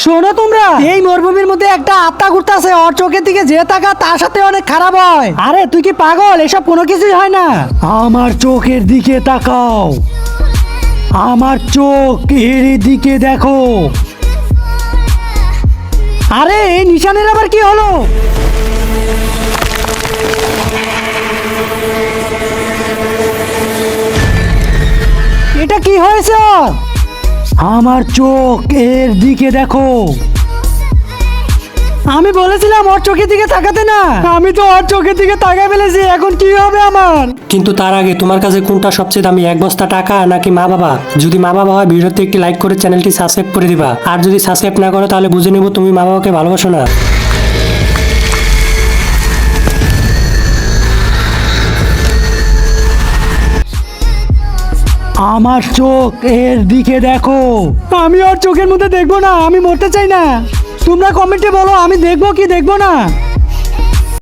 শোনো তোমরা, এই মরুভূমির মধ্যে একটা আত্মা ঘুরতেছে, ওর চোখের দিকে যে তাকা তার সাথে অনেক খারাপ হয়। আরে তুই কি পাগল? এসব কোনো কিছুই হয় না। আমার চোখের দিকে তাকাও, আমার চোখ এর দিকে দেখো। আরে এই নিশানের আবার কি হলো? এটা কি হয়েছে? আমার চোখ এর দিকে দেখো। আমি বলেছিলাম ওর চোখের দিকে তাকাতে না। আমি তো ওর চোখের দিকে তাকায় ফেলেছি, এখন কি হবে আমার? কিন্তু তার আগে তোমার কাছে কোনটা সবচেয়ে দামি, এক বস্তা টাকা নাকি মা বাবা? যদি মা বাবা হয় ভিডিওতে একটি লাইক করে চ্যানেলটি সাবস্ক্রাইব করে দিবা, আর যদি সাবস্ক্রাইব না করো তাহলে বুঝে নেব তুমি মা বাবাকে ভালোবাসো না। আমার চোখ এর দিকে দেখো। আমি ওর চোখের মধ্যে দেখবো না, আমি মরতে চাই না। তোমরা কমেন্টে বলো আমি দেখবো কি দেখবো না।